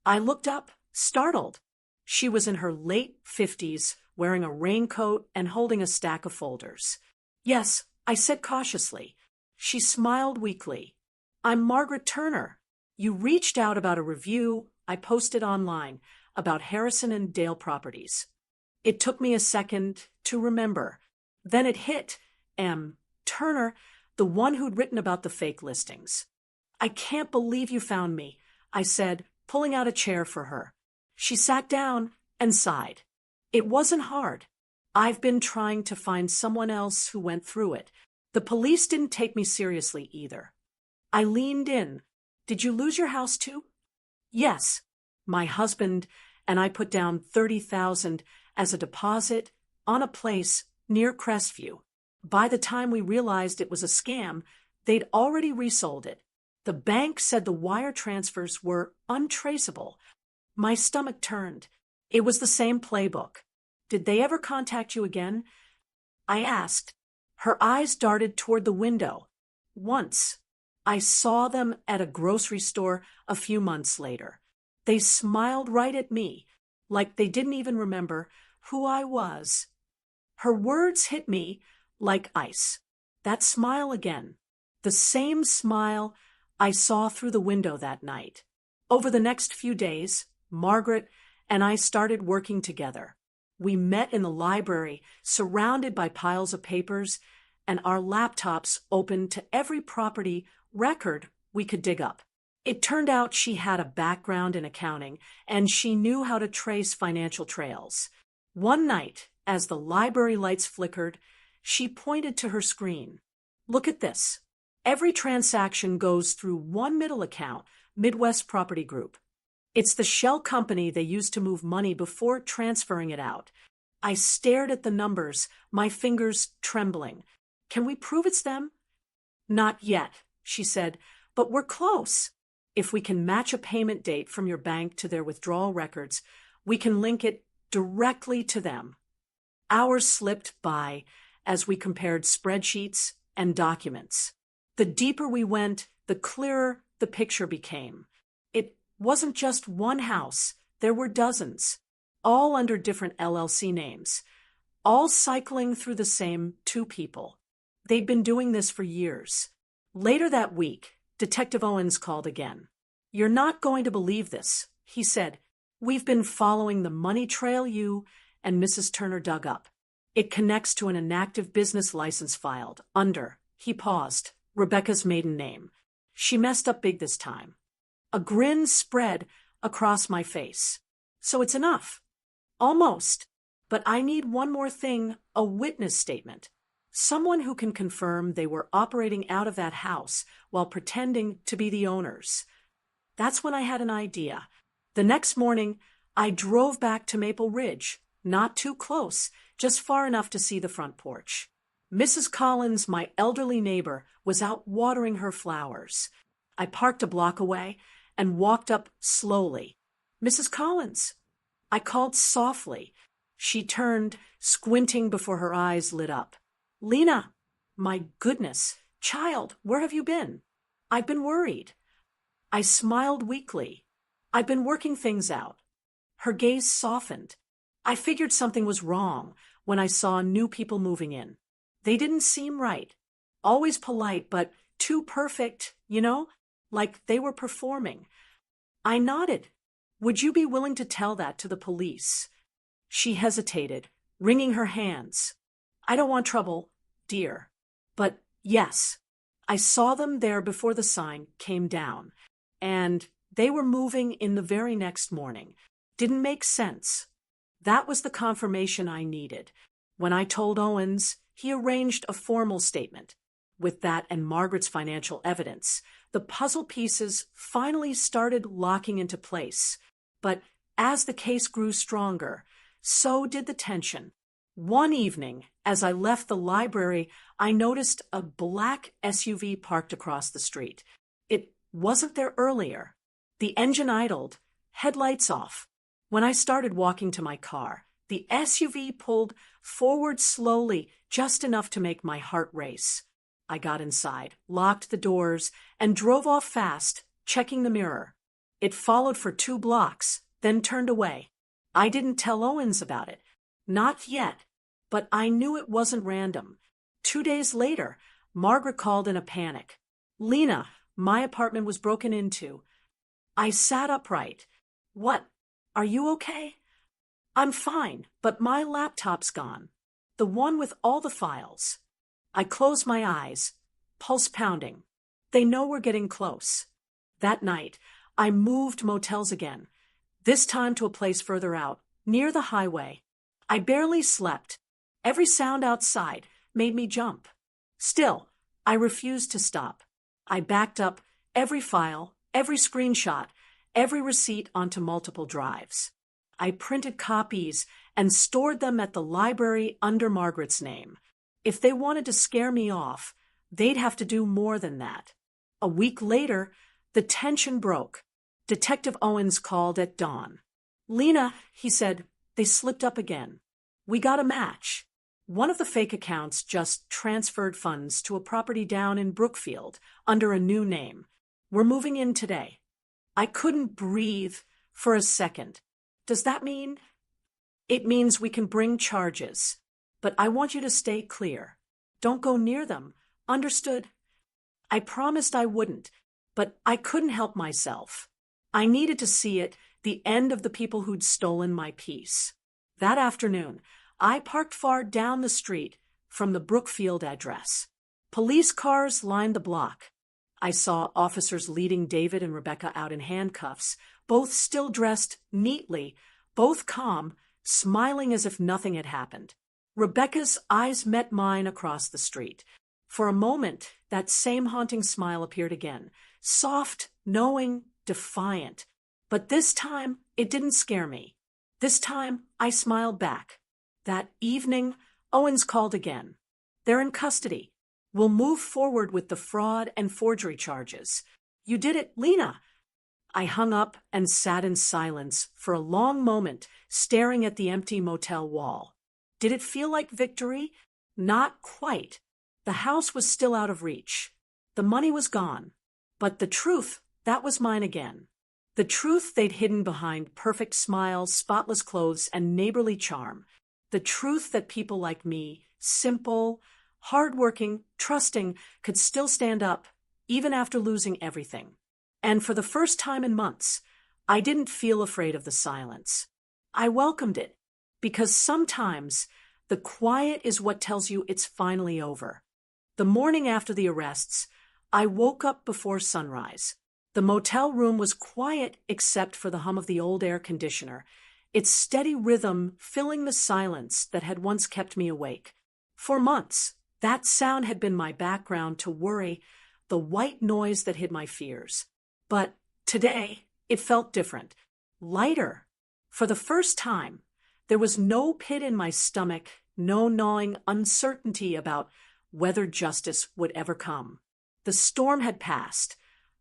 I looked up, startled. She was in her late 50s, wearing a raincoat and holding a stack of folders. "Yes," I said cautiously. She smiled weakly. "I'm Margaret Turner. You reached out about a review I posted online about Harrison and Dale properties." It took me a second to remember. Then it hit. Turner, the one who'd written about the fake listings. "I can't believe you found me," I said, pulling out a chair for her. She sat down and sighed. "It wasn't hard. I've been trying to find someone else who went through it. The police didn't take me seriously either." I leaned in. "Did you lose your house too?" "Yes. My husband and I put down $30,000 as a deposit on a place near Crestview. By the time we realized it was a scam, they'd already resold it. The bank said the wire transfers were untraceable." My stomach turned. It was the same playbook. "Did they ever contact you again?" I asked. Her eyes darted toward the window. "Once. I saw them at a grocery store a few months later. They smiled right at me, like they didn't even remember who I was." Her words hit me like ice. That smile again. The same smile I saw through the window that night. Over the next few days, Margaret and I started working together. We met in the library, surrounded by piles of papers, and our laptops open to every property record we could dig up. It turned out she had a background in accounting, and she knew how to trace financial trails. One night, as the library lights flickered She pointed to her screen. Look at this. Every transaction goes through one middle account, Midwest Property Group. It's the shell company they used to move money before transferring it out. I stared at the numbers, my fingers trembling. Can we prove it's them? Not yet, she said, but we're close. If we can match a payment date from your bank to their withdrawal records, we can link it directly to them. Hours slipped by as we compared spreadsheets and documents. The deeper we went, the clearer the picture became. It wasn't just one house, there were dozens, all under different LLC names, all cycling through the same two people. They'd been doing this for years. Later that week, Detective Owens called again. You're not going to believe this, he said. We've been following the money trail you and Mrs. Turner dug up. It connects to an inactive business license filed under, he paused, Rebecca's maiden name. She messed up big this time. A grin spread across my face. So it's enough. Almost. But I need one more thing, a witness statement. Someone who can confirm they were operating out of that house while pretending to be the owners. That's when I had an idea. The next morning, I drove back to Maple Ridge, not too close, just far enough to see the front porch. Mrs. Collins, my elderly neighbor, was out watering her flowers. I parked a block away and walked up slowly. Mrs. Collins. I called softly. She turned, squinting before her eyes lit up. Lena. My goodness. Child, where have you been? I've been worried. I smiled weakly. I've been working things out. Her gaze softened. I figured something was wrong when I saw new people moving in. They didn't seem right. Always polite, but too perfect, like they were performing. I nodded. Would you be willing to tell that to the police? She hesitated, wringing her hands. I don't want trouble, dear. But yes, I saw them there before the sign came down, and they were moving in the very next morning. Didn't make sense. That was the confirmation I needed. When I told Owens, he arranged a formal statement. With that and Margaret's financial evidence, the puzzle pieces finally started locking into place. But as the case grew stronger, so did the tension. One evening, as I left the library, I noticed a black SUV parked across the street. It wasn't there earlier. The engine idled, headlights off. When I started walking to my car, the SUV pulled forward slowly, just enough to make my heart race. I got inside, locked the doors, and drove off fast, checking the mirror. It followed for 2 blocks, then turned away. I didn't tell Owens about it. Not yet. But I knew it wasn't random. 2 days later, Margaret called in a panic. Lena, my apartment was broken into. I sat upright. What? Are you okay? I'm fine, but my laptop's gone. The one with all the files. I closed my eyes, pulse pounding. They know we're getting close. That night, I moved motels again, this time to a place further out, near the highway. I barely slept. Every sound outside made me jump. Still, I refused to stop. I backed up every file, every screenshot, every receipt onto multiple drives. I printed copies and stored them at the library under Margaret's name. If they wanted to scare me off, they'd have to do more than that. A week later, the tension broke. Detective Owens called at dawn. Lena, he said, they slipped up again. We got a match. One of the fake accounts just transferred funds to a property down in Brookfield under a new name. We're moving in today. I couldn't breathe for a second. Does that mean? It means we can bring charges. But I want you to stay clear. Don't go near them. Understood? I promised I wouldn't, but I couldn't help myself. I needed to see it, the end of the people who'd stolen my peace. That afternoon, I parked far down the street from the Brookfield address. Police cars lined the block. I saw officers leading David and Rebecca out in handcuffs, both still dressed neatly, both calm, smiling as if nothing had happened. Rebecca's eyes met mine across the street. For a moment, that same haunting smile appeared again, soft, knowing, defiant. But this time, it didn't scare me. This time, I smiled back. That evening, Owens called again. They're in custody. We'll move forward with the fraud and forgery charges. You did it, Lena. I hung up and sat in silence for a long moment, staring at the empty motel wall. Did it feel like victory? Not quite. The house was still out of reach. The money was gone. But the truth, that was mine again. The truth they'd hidden behind perfect smiles, spotless clothes, and neighborly charm. The truth that people like me, simple, hardworking, trusting, could still stand up, even after losing everything. And for the first time in months, I didn't feel afraid of the silence. I welcomed it, because sometimes the quiet is what tells you it's finally over. The morning after the arrests, I woke up before sunrise. The motel room was quiet except for the hum of the old air conditioner, its steady rhythm filling the silence that had once kept me awake. For months, that sound had been my background to worry, the white noise that hid my fears. But today, it felt different, lighter. For the first time, there was no pit in my stomach, no gnawing uncertainty about whether justice would ever come. The storm had passed,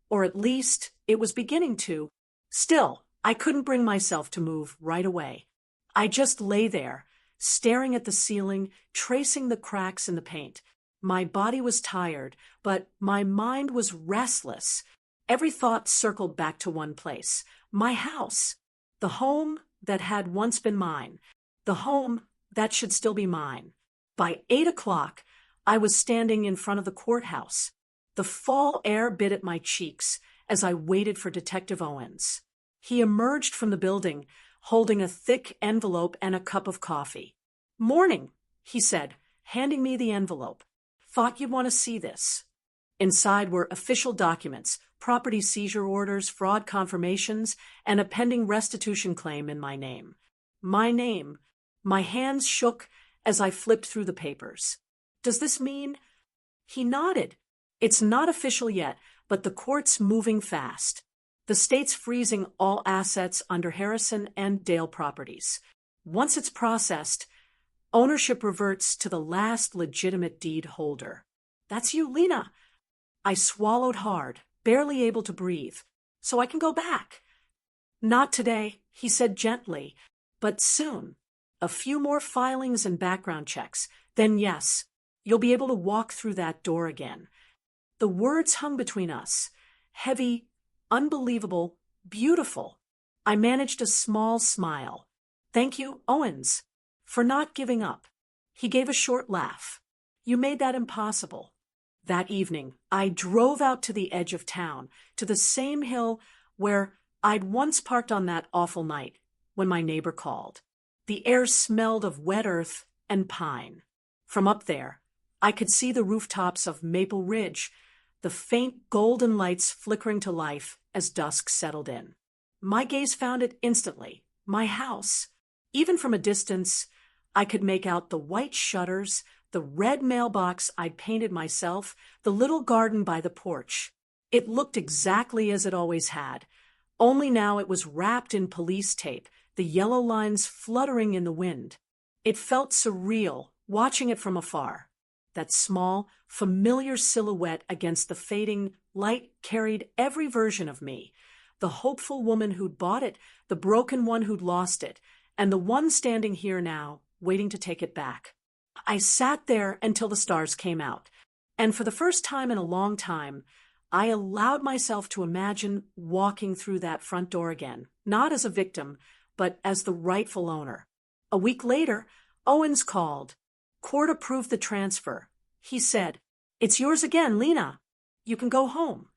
or at least it was beginning to. Still, I couldn't bring myself to move right away. I just lay there, staring at the ceiling, tracing the cracks in the paint. My body was tired, but my mind was restless. Every thought circled back to one place, my house, the home that had once been mine, the home that should still be mine. By 8 o'clock, I was standing in front of the courthouse. The fall air bit at my cheeks as I waited for Detective Owens. He emerged from the building, holding a thick envelope and a cup of coffee. "Morning," he said, handing me the envelope. "Thought you'd want to see this." Inside were official documents, property seizure orders, fraud confirmations, and a pending restitution claim in my name. My name. My hands shook as I flipped through the papers. "Does this mean—" He nodded. "It's not official yet, but the court's moving fast. The state's freezing all assets under Harrison and Dale properties. Once it's processed, ownership reverts to the last legitimate deed holder." "That's you, Lena." I swallowed hard, barely able to breathe. "So I can go back." "Not today," he said gently, "but soon. A few more filings and background checks. Then yes, you'll be able to walk through that door again." The words hung between us, heavy, unbelievable, beautiful. I managed a small smile. "Thank you, Owens, for not giving up." He gave a short laugh. "You made that impossible." That evening, I drove out to the edge of town, to the same hill where I'd once parked on that awful night when my neighbor called. The air smelled of wet earth and pine. From up there, I could see the rooftops of Maple Ridge, the faint golden lights flickering to life as dusk settled in. My gaze found it instantly, my house. Even from a distance, I could make out the white shutters, the red mailbox I'd painted myself, the little garden by the porch. It looked exactly as it always had, only now it was wrapped in police tape, the yellow lines fluttering in the wind. It felt surreal, watching it from afar. That small, familiar silhouette against the fading light carried every version of me. The hopeful woman who'd bought it, the broken one who'd lost it, and the one standing here now, waiting to take it back. I sat there until the stars came out, and for the first time in a long time, I allowed myself to imagine walking through that front door again, not as a victim, but as the rightful owner. A week later, Owens called. Court approved the transfer. He said, "It's yours again, Lena. You can go home."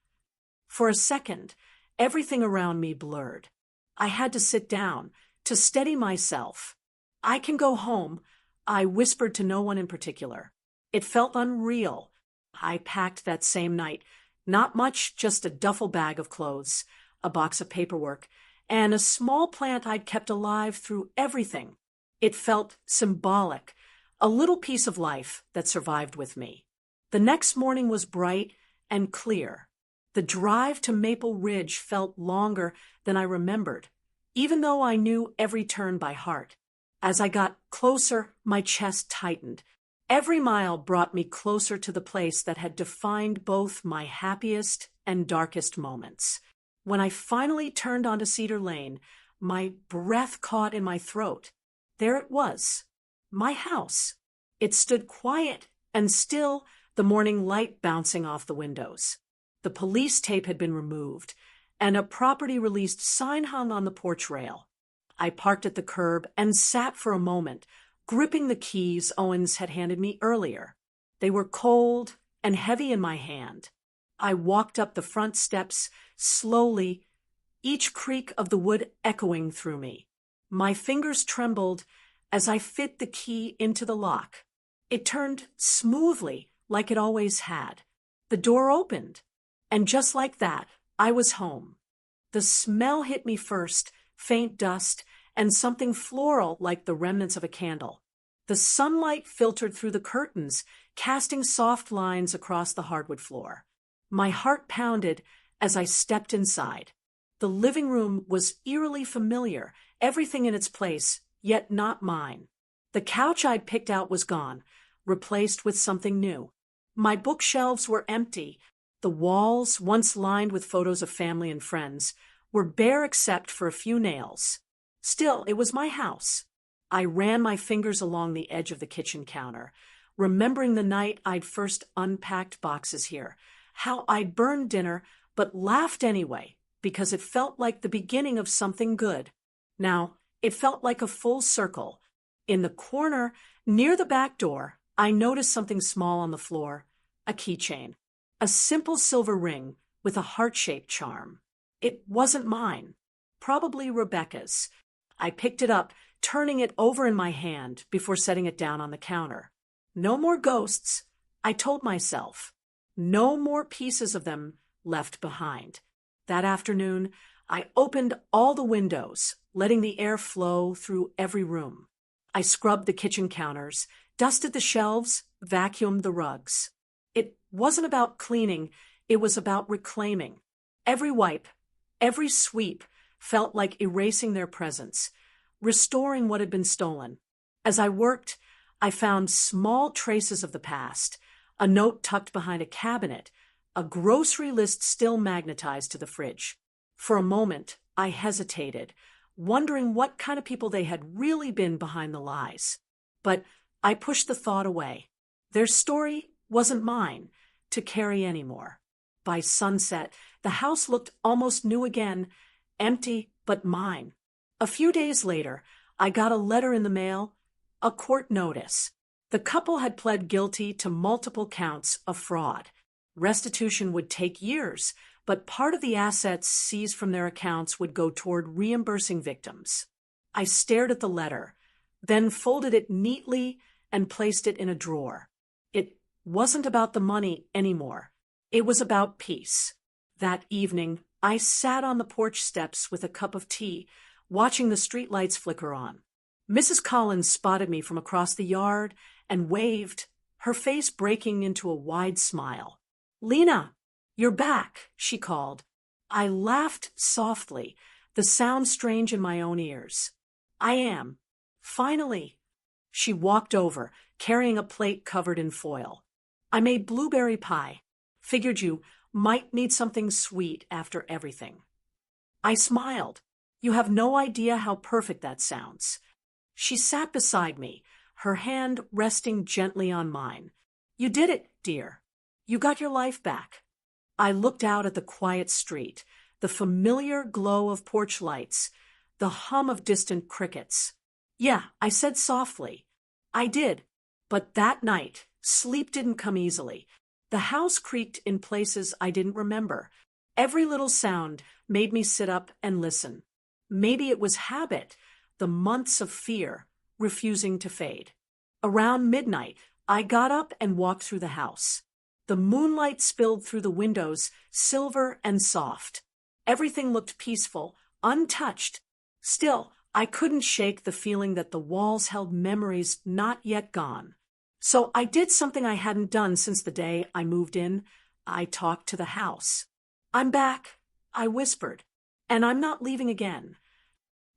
For a second, everything around me blurred. I had to sit down, to steady myself. "I can go home," I whispered to no one in particular. It felt unreal. I packed that same night. Not much, just a duffel bag of clothes, a box of paperwork, and a small plant I'd kept alive through everything. It felt symbolic, a little piece of life that survived with me. The next morning was bright and clear. The drive to Maple Ridge felt longer than I remembered, even though I knew every turn by heart. As I got closer, my chest tightened. Every mile brought me closer to the place that had defined both my happiest and darkest moments. When I finally turned onto Cedar Lane, my breath caught in my throat. There it was, my house. It stood quiet and still, the morning light bouncing off the windows. The police tape had been removed, and a property released sign hung on the porch rail. I parked at the curb and sat for a moment, gripping the keys Owens had handed me earlier. They were cold and heavy in my hand. I walked up the front steps slowly, each creak of the wood echoing through me. My fingers trembled as I fit the key into the lock. It turned smoothly, like it always had. The door opened, and just like that, I was home. The smell hit me first, faint dust, and something floral like the remnants of a candle. The sunlight filtered through the curtains, casting soft lines across the hardwood floor. My heart pounded as I stepped inside. The living room was eerily familiar, everything in its place, yet not mine. The couch I'd picked out was gone, replaced with something new. My bookshelves were empty. The walls, once lined with photos of family and friends, were bare except for a few nails. Still, it was my house. I ran my fingers along the edge of the kitchen counter, remembering the night I'd first unpacked boxes here, how I'd burned dinner but laughed anyway, because it felt like the beginning of something good. Now, it felt like a full circle. In the corner, near the back door, I noticed something small on the floor, a keychain, a simple silver ring with a heart-shaped charm. It wasn't mine, probably Rebecca's. I picked it up, turning it over in my hand before setting it down on the counter. No more ghosts, I told myself. No more pieces of them left behind. That afternoon, I opened all the windows, letting the air flow through every room. I scrubbed the kitchen counters, dusted the shelves, vacuumed the rugs. It wasn't about cleaning, it was about reclaiming. Every wipe, every sweep felt like erasing their presence, restoring what had been stolen. As I worked, I found small traces of the past, a note tucked behind a cabinet, a grocery list still magnetized to the fridge. For a moment, I hesitated, wondering what kind of people they had really been behind the lies. But I pushed the thought away. Their story wasn't mine to carry anymore. By sunset, the house looked almost new again, empty but mine. A few days later, I got a letter in the mail, a court notice. The couple had pled guilty to multiple counts of fraud. Restitution would take years, but part of the assets seized from their accounts would go toward reimbursing victims. I stared at the letter, then folded it neatly and placed it in a drawer. It wasn't about the money anymore. It was about peace. That evening, I sat on the porch steps with a cup of tea, watching the streetlights flicker on. Mrs. Collins spotted me from across the yard and waved, her face breaking into a wide smile. "Lena, you're back," she called. I laughed softly, the sound strange in my own ears. "I am. Finally." She walked over, carrying a plate covered in foil. "I made blueberry pie. Figured you might need something sweet after everything." I smiled. "You have no idea how perfect that sounds." She sat beside me, her hand resting gently on mine. "You did it, dear. You got your life back." I looked out at the quiet street, the familiar glow of porch lights, the hum of distant crickets. "Yeah," I said softly. "I did. But that night, sleep didn't come easily. The house creaked in places I didn't remember. Every little sound made me sit up and listen. Maybe it was habit, the months of fear, refusing to fade. Around midnight, I got up and walked through the house. The moonlight spilled through the windows, silver and soft. Everything looked peaceful, untouched. Still, I couldn't shake the feeling that the walls held memories not yet gone. So I did something I hadn't done since the day I moved in. I talked to the house. "I'm back," I whispered, "and I'm not leaving again."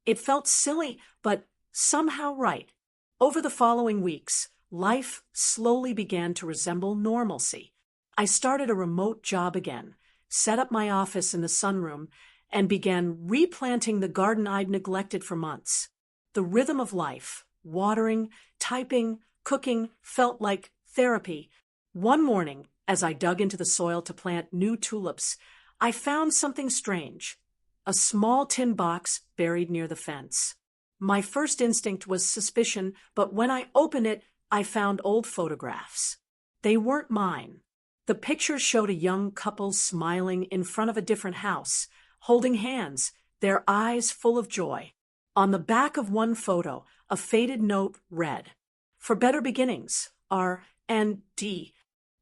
It felt silly, but somehow right. Over the following weeks, life slowly began to resemble normalcy. I started a remote job again, set up my office in the sunroom, and began replanting the garden I'd neglected for months. The rhythm of life, watering, typing, cooking, felt like therapy. One morning, as I dug into the soil to plant new tulips, I found something strange. A small tin box buried near the fence. My first instinct was suspicion, but when I opened it, I found old photographs. They weren't mine. The pictures showed a young couple smiling in front of a different house, holding hands, their eyes full of joy. On the back of one photo, a faded note read, "For better beginnings, R&D."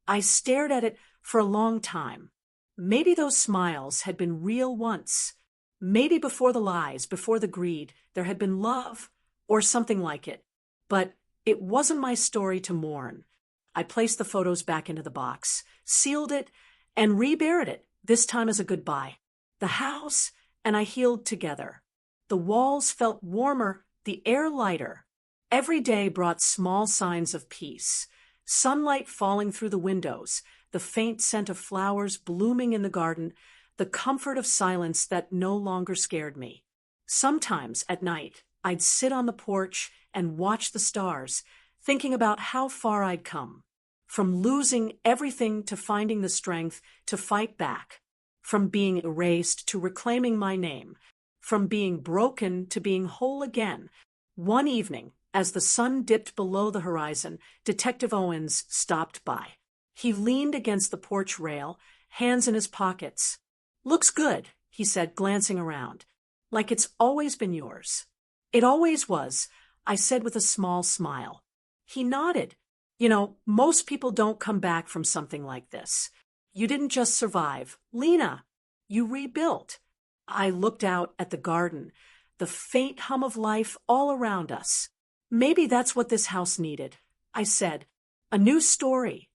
I stared at it for a long time. Maybe those smiles had been real once. Maybe before the lies, before the greed, there had been love, or something like it. But it wasn't my story to mourn. I placed the photos back into the box, sealed it, and reburied it, this time as a goodbye. The house and I healed together. The walls felt warmer, the air lighter. Every day brought small signs of peace. Sunlight falling through the windows, the faint scent of flowers blooming in the garden, the comfort of silence that no longer scared me. Sometimes at night, I'd sit on the porch and watch the stars, thinking about how far I'd come. From losing everything to finding the strength to fight back. From being erased to reclaiming my name. From being broken to being whole again. One evening, as the sun dipped below the horizon, Detective Owens stopped by. He leaned against the porch rail, hands in his pockets. "Looks good," he said, glancing around. "Like it's always been yours." "It always was," I said with a small smile. He nodded. "You know, most people don't come back from something like this. You didn't just survive. Lena, you rebuilt." I looked out at the garden, the faint hum of life all around us. "Maybe that's what this house needed," I said. "A new story."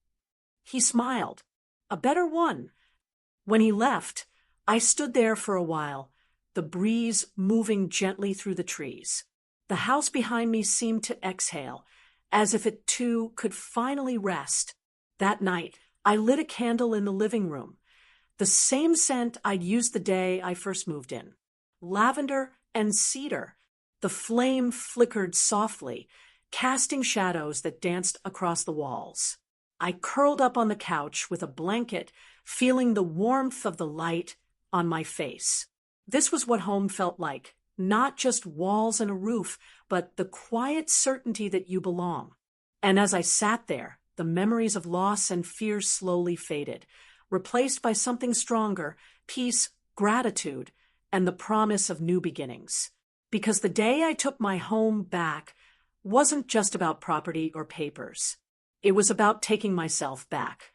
He smiled. "A better one." When he left, I stood there for a while, the breeze moving gently through the trees. The house behind me seemed to exhale, as if it too could finally rest. That night, I lit a candle in the living room. The same scent I'd used the day I first moved in. Lavender and cedar. The flame flickered softly, casting shadows that danced across the walls. I curled up on the couch with a blanket, feeling the warmth of the light on my face. This was what home felt like, not just walls and a roof, but the quiet certainty that you belong. And as I sat there, the memories of loss and fear slowly faded, replaced by something stronger, peace, gratitude, and the promise of new beginnings. Because the day I took my home back wasn't just about property or papers. It was about taking myself back.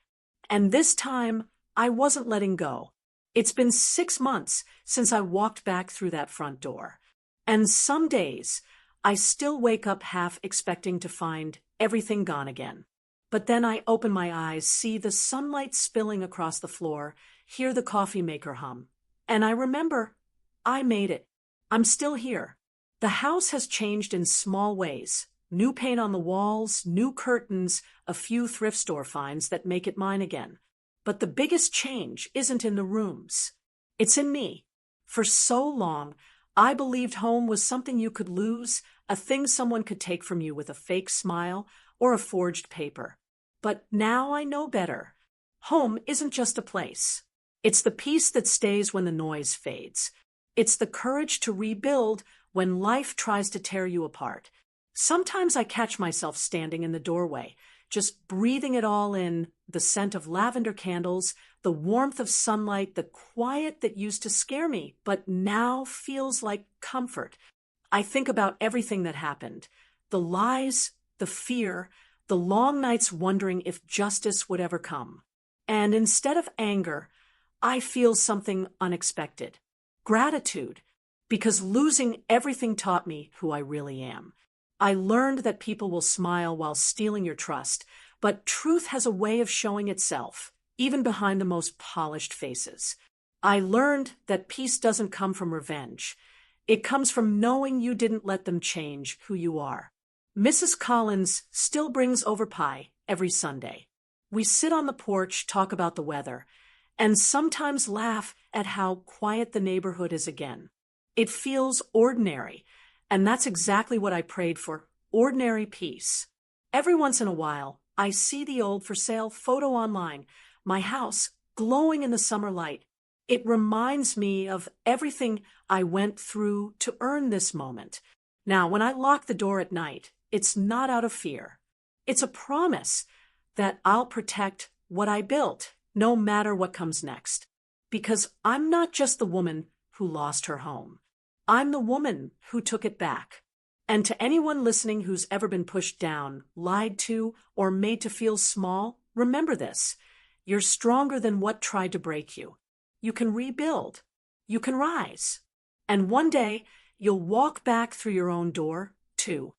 And this time, I wasn't letting go. It's been 6 months since I walked back through that front door. And some days, I still wake up half expecting to find everything gone again. But then I open my eyes, see the sunlight spilling across the floor, hear the coffee maker hum. And I remember, I made it. I'm still here. The house has changed in small ways. New paint on the walls, new curtains, a few thrift store finds that make it mine again. But the biggest change isn't in the rooms. It's in me. For so long, I believed home was something you could lose, a thing someone could take from you with a fake smile or a forged paper. But now I know better. Home isn't just a place. It's the peace that stays when the noise fades. It's the courage to rebuild when life tries to tear you apart. Sometimes I catch myself standing in the doorway, just breathing it all in, the scent of lavender candles, the warmth of sunlight, the quiet that used to scare me, but now feels like comfort. I think about everything that happened, the lies, the fear, the long nights wondering if justice would ever come. And instead of anger, I feel something unexpected. Gratitude. because losing everything taught me who I really am. I learned that people will smile while stealing your trust, but truth has a way of showing itself, even behind the most polished faces. I learned that peace doesn't come from revenge. It comes from knowing you didn't let them change who you are. Mrs. Collins still brings over pie every Sunday. We sit on the porch, talk about the weather, and sometimes laugh at how quiet the neighborhood is again. It feels ordinary, and that's exactly what I prayed for, ordinary peace. Every once in a while, I see the old for sale photo online, my house glowing in the summer light. It reminds me of everything I went through to earn this moment. Now, when I lock the door at night, it's not out of fear. It's a promise that I'll protect what I built, no matter what comes next. Because I'm not just the woman who lost her home. I'm the woman who took it back. And to anyone listening who's ever been pushed down, lied to, or made to feel small, remember this. You're stronger than what tried to break you. You can rebuild. You can rise. And one day, you'll walk back through your own door, too.